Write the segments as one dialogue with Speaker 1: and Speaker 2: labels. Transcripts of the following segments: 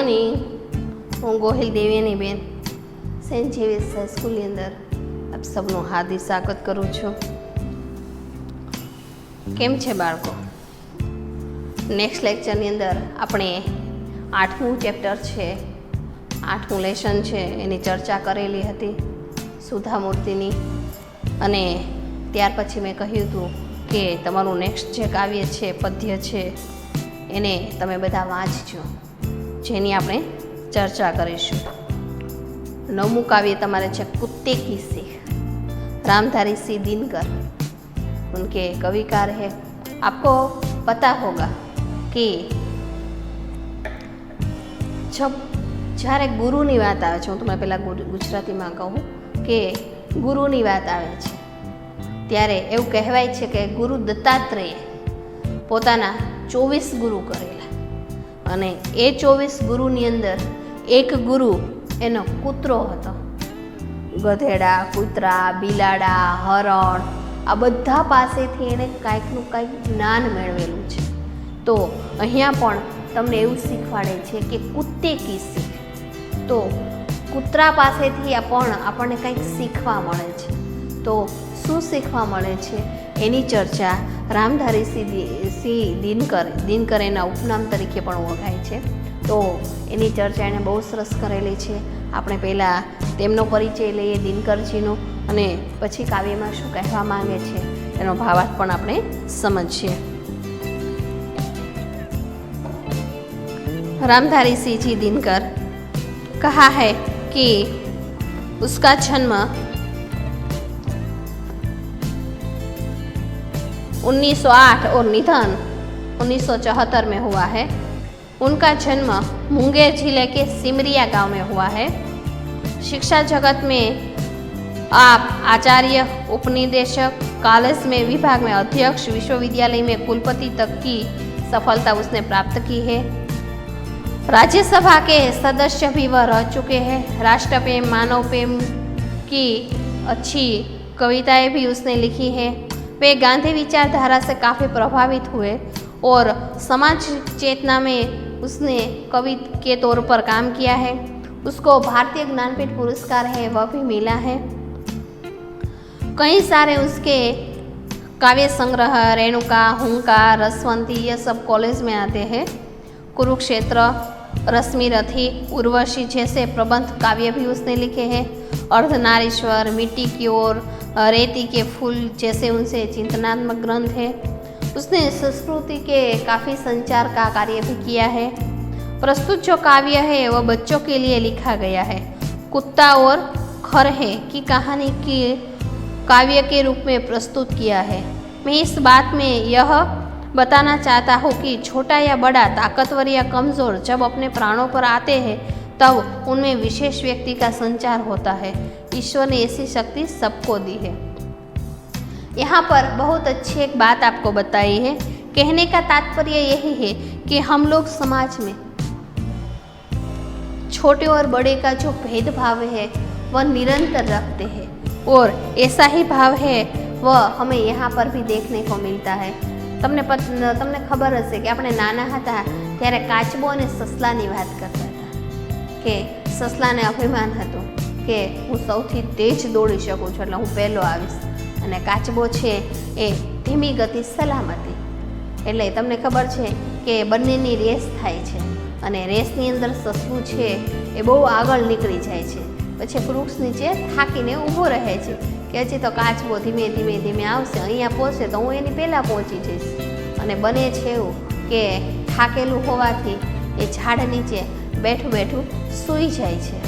Speaker 1: Morning. હું Gohil દેવેનીબેન Saint Xavier's હાઈસ્કૂલની અંદર આપ સૌનું હાર્દિક સ્વાગત કરું છું. કેમ છે બાળકો? નેક્સ્ટ લેક્ચરની અંદર આપણે 8મું ચેપ્ટર છે, 8મું લેસન છે એની ચર્ચા કરેલી હતી સુધા મૂર્તિની. અને ત્યાર પછી મેં કહ્યું હતું કે તમારું નેક્સ્ટ જે કાવ્ય છે, પદ્ય છે, એને તમે બધા વાંચજો, જેની આપણે ચર્ચા કરીશું. 9મું કાવ્ય તમારે છે कुत्ते की सीख, रामधारी सिंह दिनकर उनके कविकार है. आपको पता होगा कि जब જ્યારે ગુરુની વાત આવે છે, હું તમને પહેલાં ગુજરાતીમાં કહું કે ગુરુની વાત આવે છે ત્યારે એવું કહેવાય છે કે ગુરુ દત્તાત્રેય પોતાના 24 ગુરુ કરેલા, અને એ 24 ગુરુની અંદર એક ગુરુ એનો કૂતરો હતો. ગધેડા, કૂતરા, બિલાડા, હરણ, આ બધા પાસેથી એણે કાંઈકનું કાંઈક જ્ઞાન મેળવેલું છે. તો અહીંયા પણ તમને એવું શીખવાડે છે કે કુત્તે કી શીખ. તો કૂતરા પાસેથી પણ આપણને કંઈક શીખવા મળે છે. તો શું શીખવા મળે છે એની ચર્ચા રામધારી સિંહ દિનકર એના ઉપનામ તરીકે પણ ઓળખાય છે. તો એની ચર્ચા એણે બહુ સરસ કરેલી છે. આપણે પહેલાં તેમનો પરિચય લઈએ દિનકરજીનો, અને પછી કાવ્યમાં શું કહેવા માંગે છે એનો ભાવાર્થ પણ આપણે સમજીએ. रामधारी सिंह जी दिनकर कहा है कि उसका जन्म 1908 और निधन 1974 में हुआ है. उनका जन्म मुंगेर जिले के सिमरिया गांव में हुआ है. शिक्षा जगत में आप आचार्य, उपनिदेशक, कॉलेज में विभाग में अध्यक्ष, विश्वविद्यालय में कुलपति तक की सफलता उसने प्राप्त की है. राज्यसभा के सदस्य भी वह रह चुके हैं. राष्ट्र प्रेम, मानव प्रेम की अच्छी कविताएं भी उसने लिखी है. वे गांधी विचारधारा से काफ़ी प्रभावित हुए और समाज चेतना में उसने कवि के तौर पर काम किया है. उसको भारतीय ज्ञानपीठ पुरस्कार है वह भी मिला है. कई सारे उसके काव्य संग्रह रेणुका, हुंकार, रसवंती, ये सब कॉलेज में आते हैं. कुरुक्षेत्र, रश्मि रथी, उर्वशी जैसे प्रबंध काव्य भी उसने लिखे हैं. अर्धनारीश्वर, मिट्टी की ओर, रेती के फूल जैसे उनसे चिंतनात्मक ग्रंथ है. उसने संस्कृति के काफ़ी संचार का कार्य भी किया है. प्रस्तुत जो काव्य है वह बच्चों के लिए लिखा गया है. कुत्ता और खरहे की कहानी की काव्य के रूप में प्रस्तुत किया है. मैं इस बात में यह बताना चाहता हूँ कि छोटा या बड़ा, ताकतवर या कमज़ोर, जब अपने प्राणों पर आते हैं तब उनमें विशेष व्यक्ति का संचार होता है. ईश्वर ने ऐसी शक्ति सबको दी है. यहाँ पर बहुत अच्छी एक बात आपको बताई है. कहने का तात्पर्य यही है कि हम लोग समाज में छोटे और बड़े का जो भेदभाव है वह निरंतर रखते हैं, और ऐसा ही भाव है वह हमें यहाँ पर भी देखने को मिलता है. તમને ખબર હશે કે આપણે નાના હતા ત્યારે કાચબો અને સસલાની વાત કરતા હતા કે સસલાને અભિમાન હતું કે હું સૌથી તેજ દોડી શકું છું, એટલે હું પહેલો આવીશ, અને કાચબો છે એ ધીમી ગતિ સલામતી. એટલે તમને ખબર છે કે બંનેની રેસ થાય છે, અને રેસની અંદર સસલું છે એ બહુ આગળ નીકળી જાય છે. પછી એક વૃક્ષ નીચે થાકીને ઊભો રહે છે કે હજી તો કાચબો ધીમે ધીમે ધીમે આવશે, અહીંયા પહોંચે તો હું એની પહેલાં પહોંચી જઈશ. અને બને છે એવું કે થાકેલું હોવાથી એ ઝાડ નીચે બેઠું બેઠું સૂઈ જાય છે,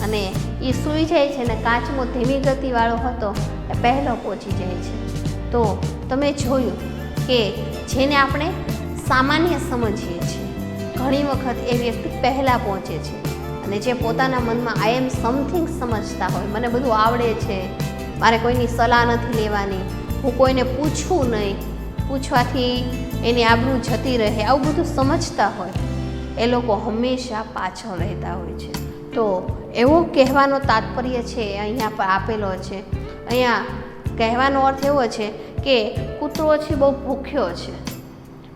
Speaker 1: અને એ સૂઈ જાય છે ને કાચબો ધીમી ગતિવાળો હતો એ પહેલો પહોંચી જાય છે. તો તમે જોયું કે જેને આપણે સામાન્ય સમજીએ છીએ ઘણી વખત એ વ્યક્તિ પહેલાં પહોંચે છે, અને જે પોતાના મનમાં આઈ એમ સમથિંગ સમજતા હોય, મને બધું આવડે છે, મારે કોઈની સલાહ નથી લેવાની, હું કોઈને પૂછવું નહીં, પૂછવાથી એની આબરૂ જતી રહે, આવું બધું સમજતા હોય, એ લોકો હંમેશા પાછળ રહેતા હોય છે. તો એવો કહેવાનો તાત્પર્ય છે અહીંયા પર આપેલો છે. અહીંયા કહેવાનો અર્થ એવો છે કે કૂતરો છે બહુ ભૂખ્યો છે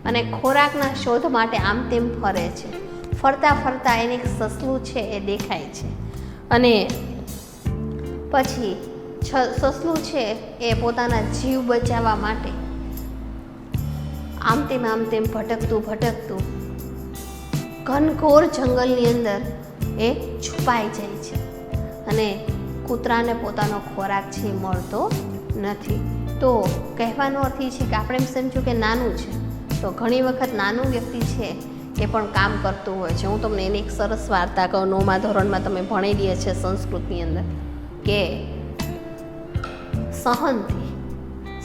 Speaker 1: અને ખોરાકના શોધ માટે આમ તેમ ફરે છે. ફરતા ફરતા એને એક સસલું છે એ દેખાય છે અને પછી સસલું છે એ પોતાના જીવ બચાવવા માટે આમ તેમ ભટકતું ઘનઘોર જંગલની અંદર એ છુપાઈ જાય છે અને કૂતરાને પોતાનો ખોરાક છે એ મળતો નથી. તો કહેવાનો અર્થ એ છે કે આપણે એમ સમજ્યું કે નાનું છે, તો ઘણી વખત નાનું વ્યક્તિ છે એ પણ કામ કરતું હોય છે. હું તમને એની એક સરસ વાર્તા કહું. 9મા ધોરણમાં તમે ભણેલી છે સંસ્કૃતની અંદર કે સહનથી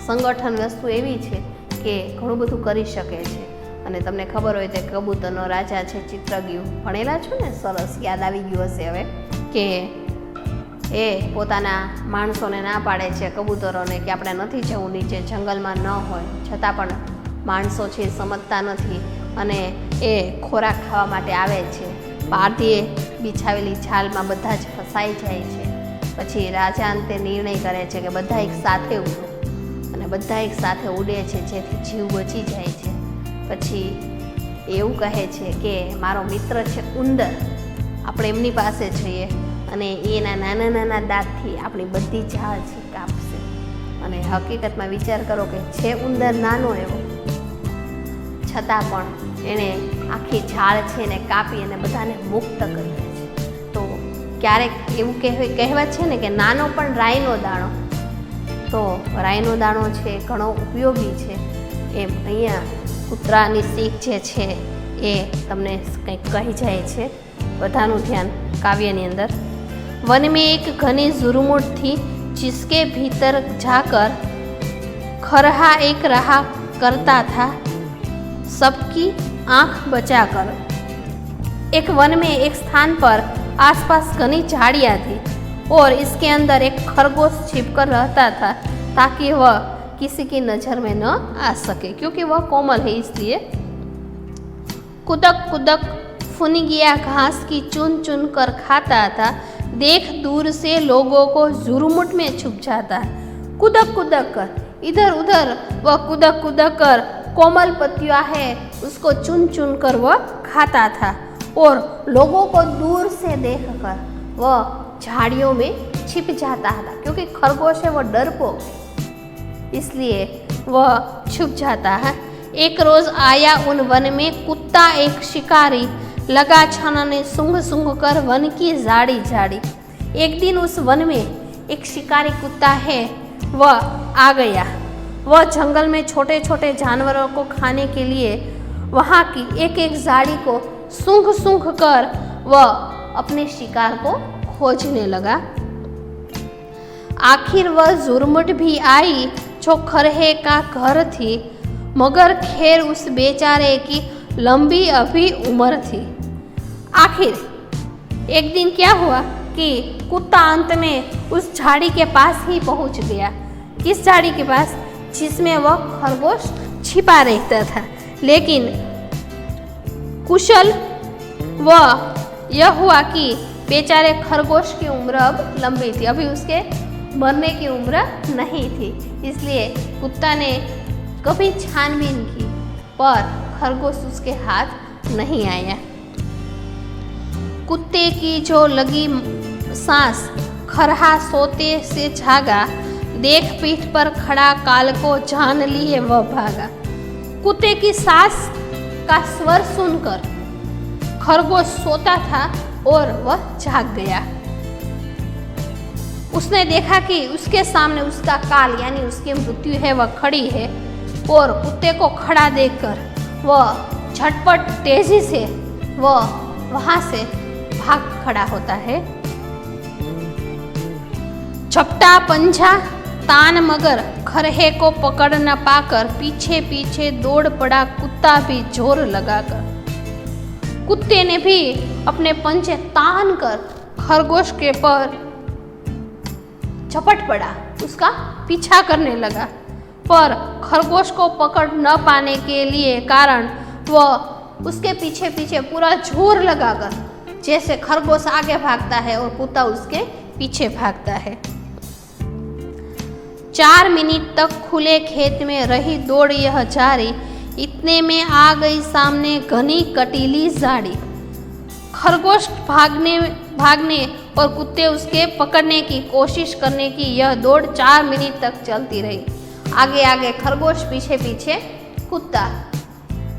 Speaker 1: સંગઠન વસ્તુ એવી છે કે ઘણું બધું કરી શકે છે. અને તમને ખબર હોય તો કબૂતરનો રાજા છે ચિત્રગુપ્ત, ભણેલા છો ને? સરસ યાદ આવી ગયું હશે હવે કે એ પોતાના માણસોને ના પાડે છે, કબૂતરોને, કે આપણે નથી જવું નીચે, જંગલમાં ન હોય, છતાં પણ માણસો છે એ સમજતા નથી અને એ ખોરાક ખાવા માટે આવે છે. બહારથી બિછાવેલી છાલમાં બધા જ ફસાઈ જાય છે. પછી રાજા અંતે નિર્ણય કરે છે કે બધા એક સાથે ઉડો, અને બધા એક સાથે ઉડે છે જેથી જીવ બચી જાય છે. પછી એવું કહે છે કે મારો મિત્ર છે ઉંદર, આપણે એમની પાસે જઈએ અને એના નાના નાના દાંતથી આપણી બધી ઝાડ છે કાપશે. અને હકીકતમાં વિચાર કરો કે છે ઉંદર નાનો એવો, છતાં પણ એણે આખી ઝાડ છે એને કાપી અને બધાને મુક્ત કરી દે છે. તો ક્યારેક એવું કહેવત છે ને કે નાનો પણ રાઈનો દાણો, તો રાઈનો દાણો છે ઘણો ઉપયોગી છે. એમ અહીંયા કૂતરાની શીખ જે છે એ તમને કંઈક કહી જાય છે. બધાનું ધ્યાન કાવ્યની અંદર. वन में एक घनी जुरमुट थी जिसके भीतर जाकर खरहा एक रहा करता था सबकी आंख बचाकर. एक वन में एक स्थान पर आसपास घनी झाड़ियाँ थी और इसके अंदर एक खरगोश छिपकर रहता था ताकि वह किसी की नज़र में न आ सके, क्योंकि वह कोमल है इसलिए. कुदक कुदक फुनगिया घास की चुन चुन कर खाता था. देख दूर से लोगों को जुरमुट में छुप जाता है. कुदक कुदक कर इधर उधर वह कुदक कुदक कर कोमल पत्तियां है उसको चुन चुन कर वह खाता था और लोगों को दूर से देखकर वह झाड़ियों में छिप जाता था. क्योंकि खरगोश है वह डरपोक है, इसलिए वह छुप जाता है. एक रोज आया उन वन में कुत्ता एक शिकारी, लगा छानने सूंघ सूंघ कर वन की झाड़ी झाड़ी. एक दिन उस वन में एक शिकारी कुत्ता है वह आ गया. वह जंगल में छोटे छोटे जानवरों को खाने के लिए वहाँ की एक एक झाड़ी को सूंघ सूंघ कर वह अपने शिकार को खोजने लगा. आखिर वह जुरमुट भी आई जो खरहे का घर थी, मगर खैर उस बेचारे की लंबी अभी उम्र थी. आखिर एक दिन क्या हुआ कि कुत्ता अंत में उस झाड़ी के पास ही पहुंच गया. किस झाड़ी के पास? जिसमें वह खरगोश छिपा रहता था. लेकिन कुशल वह यह हुआ कि बेचारे खरगोश की उम्र अब लंबी थी, अभी उसके मरने की उम्र नहीं थी. इसलिए कुत्ता ने कभी छानबीन की पर खरगोश उसके हाथ नहीं आया. कुत्ते की जो लगी सांस खरहा सोते से जागा. देख पीठ पर खड़ा काल को जान लिए वह भागा. कुत्ते की सांस का स्वर सुनकर खरगोश सोता था और वह जाग गया. उसने देखा कि उसके सामने उसका काल यानी उसकी मृत्यु है वह खड़ी है और कुत्ते को खड़ा देखकर वह झटपट तेजी से वह वहां से भाग खड़ा होता है. झपटा पंजा तान मगर खरहे को पकड़ न पाकर पीछे पीछे दौड़ पड़ा कुत्ता भी जोर लगाकर. कुत्ते ने भी अपने पंजे तान कर खरगोश के पर झपट पड़ा, उसका पीछा करने लगा. पर खरगोश को पकड़ न पाने के लिए कारण वह उसके पीछे पीछे पूरा जोर लगाकर, जैसे खरगोश आगे भागता है और कुत्ता उसके पीछे भागता है. 4 मिनट तक खुले खेत में रही दौड़ यह जारी. इतने में आ गई सामने घनी कटीली झाड़ी. खरगोश भागने और कुत्ते उसके पकड़ने की कोशिश करने की यह दौड़ 4 मिनट तक चलती रही। आगे आगे खरगोश, पीछे पीछे कुत्ता।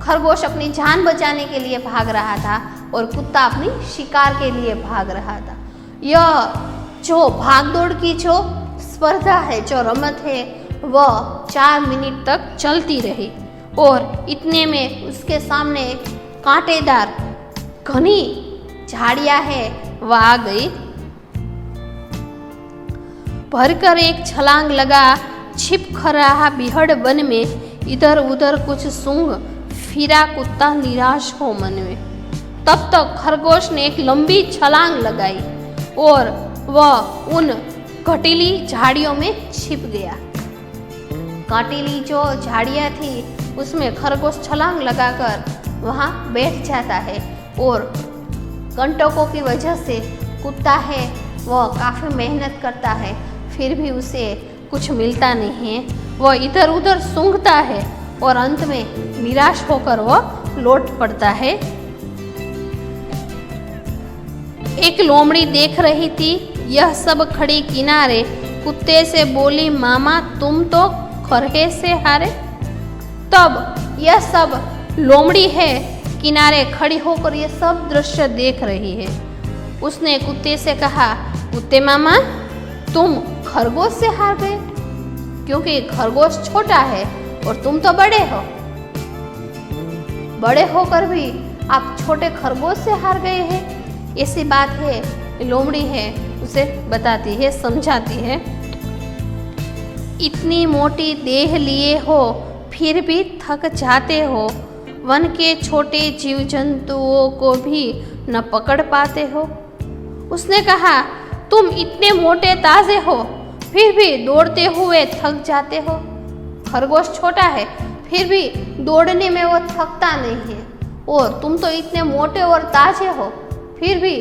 Speaker 1: खरगोश अपनी जान बचाने के लिए भाग रहा था और कुत्ता अपनी शिकार के लिए भाग रहा था। यह जो भागदौड़ की जो स्पर्धा है, जो रमत है, वह 4 मिनट तक चलती रही और इतने में उसके सामने कांटेदार घनी झाड़ियां है वह आ गई। भरकर एक छलांग लगा छिप रहा बिहड़ वन में। इधर उधर कुछ सूंघ फिरा कुत्ता निराश हो मन में। तब तक खरगोश ने एक लंबी छलांग लगाई और वह उन घटीली झाड़ियों में छिप गया। कांटेली जो झाड़ियां थी उसमें खरगोश छलांग लगाकर वहां बैठ जाता है और कंटकों की वजह से कुत्ता है वह काफ़ी मेहनत करता है, फिर भी उसे कुछ मिलता नहीं है। वह इधर उधर सूंघता है और अंत में निराश होकर वह लौट पड़ता है। एक लोमड़ी देख रही थी यह सब खड़ी किनारे। कुत्ते से बोली, मामा तुम तो खरहे से हारे। तब यह सब लोमड़ी है किनारे खड़ी होकर यह सब दृश्य देख रही है। उसने कुत्ते से कहा, कुत्ते मामा तुम खरगोश से हार गए, क्योंकि खरगोश छोटा है और तुम तो बड़े हो। बड़े होकर भी आप छोटे खरगोश से हार गए हैं। ऐसी बात है लोमड़ी है उसे बताती है, समझाती है। इतनी मोटी देह लिए हो फिर भी थक जाते हो। वन के छोटे जीव जंतुओं को भी न पकड़ पाते हो। उसने कहा, तुम इतने मोटे ताजे हो फिर भी दौड़ते हुए थक जाते हो। खरगोश छोटा है फिर भी दौड़ने में वो थकता नहीं है, और तुम तो इतने मोटे और ताजे हो फिर भी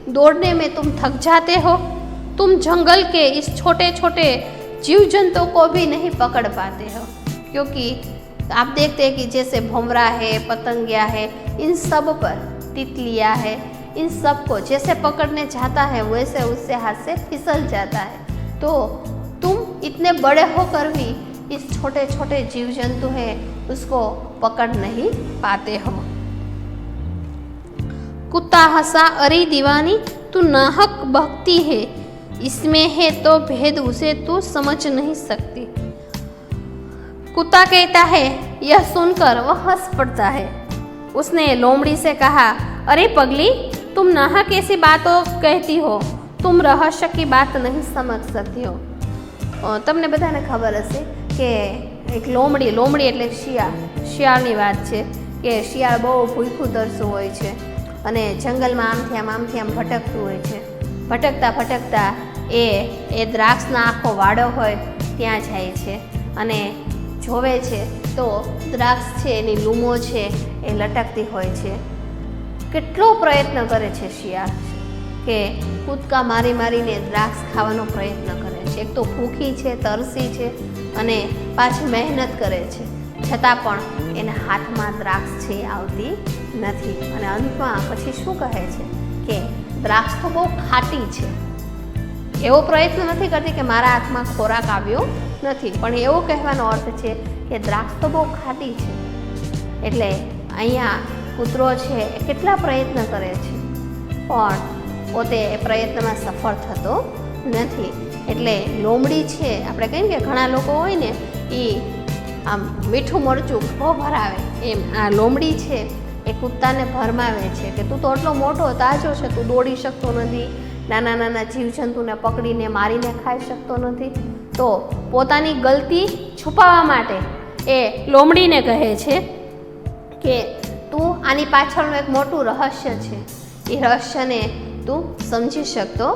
Speaker 1: दौड़ने में तुम थक जाते हो। तुम जंगल के इस छोटे छोटे जीव जंतुओं को भी नहीं पकड़ पाते हो, क्योंकि आप देखते हैं कि जैसे भंवरा है, पतंगिया है, इन सब पर तितलियाँ है, इन सब को जैसे पकड़ने जाता है वैसे उससे हाथ से फिसल जाता है। तो तुम इतने बड़े होकर भी इस छोटे छोटे जीव जंतु है उसको पकड़ नहीं पाते हो। कुत्ता हंसा, अरे दीवानी तू नाहक भक्ति है, इसमें है तो भेद उसे तू समझ नहीं सकती। कुत्ता कहता है, यह सुनकर वह हंस पड़ता है। उसने लोमड़ी से कहा, अरे पगली तुम नाहक ऐसी बातों कहती हो, तुम रहस्य की बात नहीं समझ सकती हो। તમને બધાને ખબર હશે કે એક લોમડી એટલે શિયાળની વાત છે કે શિયાળ બહુ ભૂખ્યું તરસું હોય છે અને જંગલમાં આમથી આમ ભટકતું હોય છે। ભટકતા એ દ્રાક્ષના આખો વાડો હોય ત્યાં જાય છે અને જોવે છે તો દ્રાક્ષ છે એની લૂમો છે એ લટકતી હોય છે। કેટલો પ્રયત્ન કરે છે શિયાળ કે કૂદકા મારીને દ્રાક્ષ ખાવાનો પ્રયત્ન કરે છે। એક તો ભૂખી છે, તરસી છે અને પાછી મહેનત કરે છે, છતાં પણ એના હાથમાં દ્રાક્ષ છે આવતી નથી। અને અંતમાં પછી શું કહે છે કે દ્રાક્ષ તો બહુ ખાટી છે। એવો પ્રયત્ન નથી કરતી કે મારા હાથમાં ખોરાક આવ્યો નથી, પણ એવો કહેવાનો અર્થ છે કે દ્રાક્ષ તો બહુ ખાટી છે। એટલે અહીંયા કૂતરો છે એ કેટલા પ્રયત્ન કરે છે પણ પોતે એ પ્રયત્નમાં સફળ થતો નથી। એટલે લોમડી છે, આપણે કહીએ કે ઘણા લોકો હોય ને એ આમ મીઠું મરચું ભરાવે, એમ આ લોમડી છે એ કૂતાને ભરમાવે છે કે તું તો આટલો મોટો તાજો છે, તું દોડી શકતો નથી, નાના જીવજંતુને પકડીને મારીને ખાઈ શકતો નથી। તો પોતાની ગલતી છુપાવવા માટે એ લોમડીને કહે છે કે તું આની પાછળનું એક મોટું રહસ્ય છે, એ રહસ્યને તું સમજી શકતો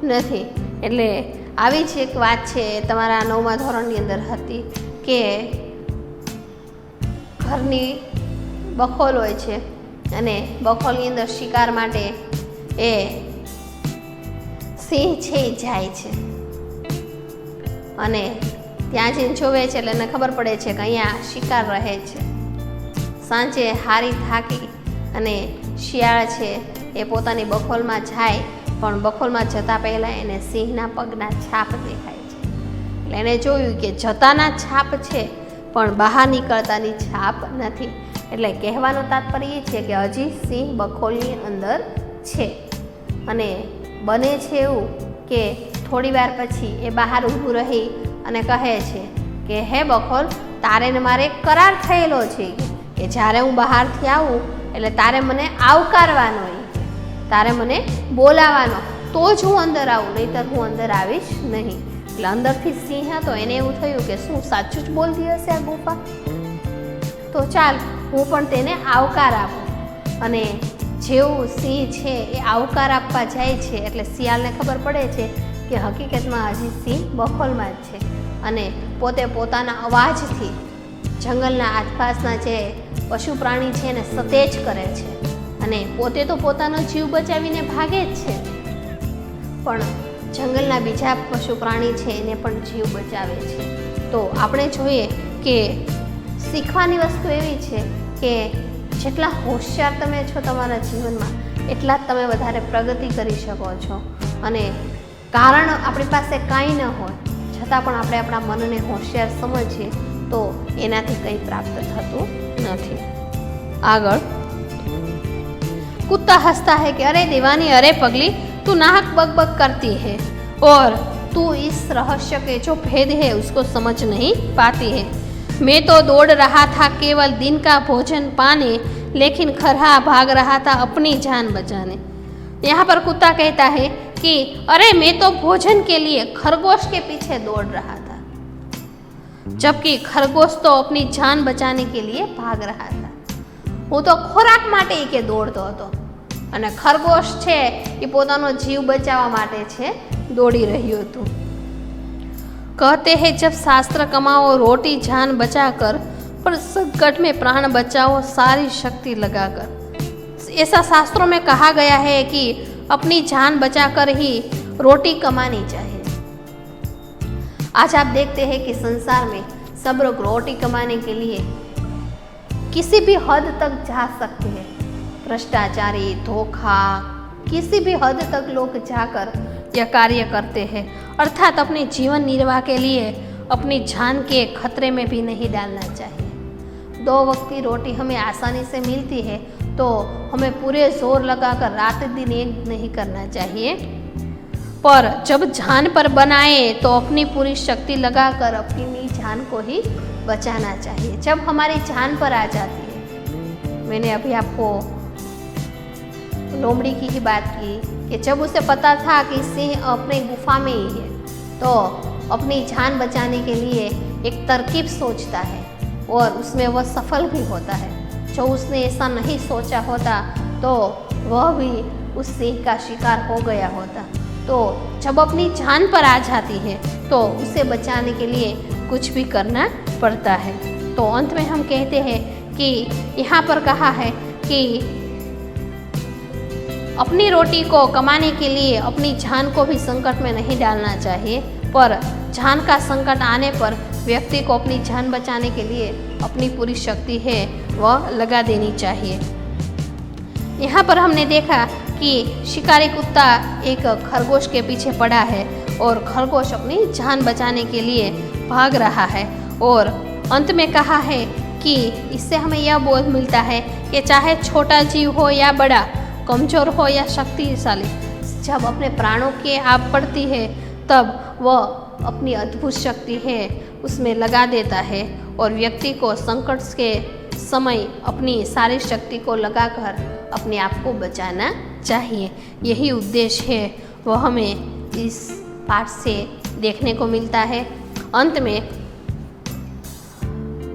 Speaker 1: નથી। એટલે આવી જ એક વાત છે તમારા 9મા ધોરણની અંદર હતી કે ઘરની બખોલ હોય છે અને બખોલની અંદર શિકાર માટે એ સિંહ છે એ જાય છે અને ત્યાં જઈને જોવે છે એટલે એને ખબર પડે છે કે અહીંયા શિકાર રહે છે। સાંજે હારી થાકી અને શિયાળ છે એ પોતાની બખોલમાં જાય, પણ બખોલમાં જતાં પહેલાં એને સિંહના પગના છાપ દેખાય છે. એટલે એણે જોયું કે જતાના છાપ છે પણ બહાર નીકળતાની છાપ નથી. એટલે કહેવાનું તાત્પર્ય એ છે કે હજી સિંહ બખોલની અંદર છે. અને બને છે એવું કે થોડી વાર પછી એ બહાર ઊભું રહી અને કહે છે કે હે બખોલ, તારે ને મારે એક કરાર થયેલો છે કે જ્યારે હું બહારથી આવું એટલે તારે મને આવકારવાનો, તારે મને બોલાવવાનો, તો જ હું અંદર આવું, નહીંતર હું અંદર આવીશ નહીં. એટલે અંદરથી સિંહ હતો, એને એવું થયું કે શું સાચું જ બોલતી હશે આ ગુફા, તો ચાલ હું પણ તેને આવકાર આપું. અને જેવું સિંહ છે એ આવકાર આપવા જાય છે એટલે શિયાળને ખબર પડે છે કે હકીકતમાં હજી સિંહ બખોલમાં જ છે. અને પોતે પોતાના અવાજથી જંગલના આસપાસના જે પશુ પ્રાણી છે એને સતેજ કરે છે. અને પોતે તો પોતાનો જીવ બચાવીને ભાગે જ છે, પણ જંગલના બીજા પશુ પ્રાણી છે એને પણ જીવ બચાવે છે. તો આપણે જોઈએ કે શીખવાની વસ્તુ એવી છે કે જેટલા હોશિયાર તમે છો તમારા જીવનમાં, એટલા જ તમે વધારે પ્રગતિ કરી શકો છો. અને કારણ આપણી પાસે કાંઈ ન હોય છતાં પણ આપણે આપણા મનને હોશિયાર સમજીએ તો એનાથી કંઈ પ્રાપ્ત થતું નથી. આગળ, कुत्ता हंसता है कि अरे दीवानी, अरे पगली, तू नाहक बक बक करती है और तू इस रहस्य के जो भेद है उसको समझ नहीं पाती है. मैं तो दौड़ रहा था केवल दिन का भोजन पाने, लेकिन खरहा भाग रहा था अपनी जान बचाने. यहाँ पर कुत्ता कहता है कि अरे मैं तो भोजन के लिए खरगोश के पीछे दौड़ रहा था, जबकि खरगोश तो अपनी जान बचाने के लिए भाग रहा था. હું તો ખોરાક માટે કે દોડતો હતો અને ખરગોશ છે એ પોતાનો જીવ બચાવવા માટે છે દોડી રહ્યું હતું. कहते हैं जब शास्त्र कमाओ रोटी जान बचाकर, पर संकट में प्राण बचाओ सारी शक्ति लगाकर. ऐसा शास्त्रों में कहा गया है कि अपनी जान बचाकर ही रोटी कमानी चाहिए. आज आप देखते हैं कि संसार में सब लोग रोटी कमाने के लिए किसी भी हद तक जा सकते हैं. भ्रष्टाचारी, धोखा, किसी भी हद तक लोग जाकर यह कार्य करते हैं, अर्थात अपने जीवन निर्वाह के लिए अपनी जान के खतरे में भी नहीं डालना चाहिए. 2 वक्त की रोटी हमें आसानी से मिलती है तो हमें पूरे जोर लगाकर रात दिन एक नहीं करना चाहिए, पर जब जान पर बनाए तो अपनी पूरी शक्ति लगाकर अपनी जान को ही बचाना चाहिए. जब हमारी जान पर आ जाती है, मैंने अभी आपको लोमड़ी की ही बात की कि जब उसे पता था कि सिंह अपने गुफा में ही है तो अपनी जान बचाने के लिए एक तरकीब सोचता है और उसमें वह सफल भी होता है. जो उसने ऐसा नहीं सोचा होता तो वह भी उस सिंह का शिकार हो गया होता. तो जब अपनी जान पर आ जाती है तो उसे बचाने के लिए कुछ भी करना पड़ता है. तो अंत में हम कहते हैं कि यहाँ पर कहा है कि अपनी रोटी को कमाने के लिए अपनी जान को भी संकट में नहीं डालना चाहिए, पर जान का संकट आने पर व्यक्ति को अपनी जान बचाने के लिए अपनी पूरी शक्ति है वह लगा देनी चाहिए. यहाँ पर हमने देखा कि शिकारी कुत्ता एक खरगोश के पीछे पड़ा है और खरगोश अपनी जान बचाने के लिए भाग रहा है. और अंत में कहा है कि इससे हमें यह बोध मिलता है कि चाहे छोटा जीव हो या बड़ा, कमज़ोर हो या शक्तिशाली, जब अपने प्राणों की आप पड़ती है तब वह अपनी अद्भुत शक्ति है उसमें लगा देता है और व्यक्ति को संकट के समय अपनी सारी शक्ति को लगाकर अपने आप को बचाना चाहिए. यही उद्देश्य है वह हमें इस पाठ से देखने को मिलता है. अंत में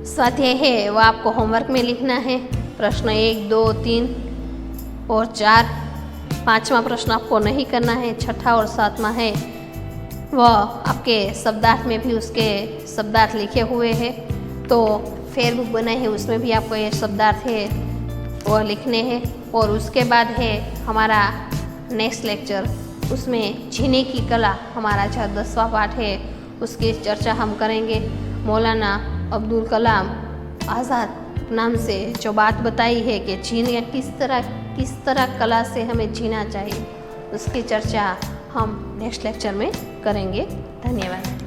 Speaker 1: स्वाध्याय है वह आपको होमवर्क में लिखना है. प्रश्न 1, 2, 3 और 4. 5वां प्रश्न आपको नहीं करना है. 6ठा और 7वां है वह आपके शब्दार्थ में भी उसके शब्दार्थ लिखे हुए हैं. तो फेयर बुक बनाई है उसमें भी आपको ये शब्दार्थ है वह लिखने हैं. और उसके बाद है हमारा नेक्स्ट लेक्चर, उसमें जीने की कला हमारा जो 10वां पाठ है उसकी चर्चा हम करेंगे. मौलाना अब्दुल कलाम आज़ाद नाम से जो बात बताई है कि जीने किस तरह कला से हमें जीना चाहिए, उसकी चर्चा हम नेक्स्ट लेक्चर में करेंगे। धन्यवाद।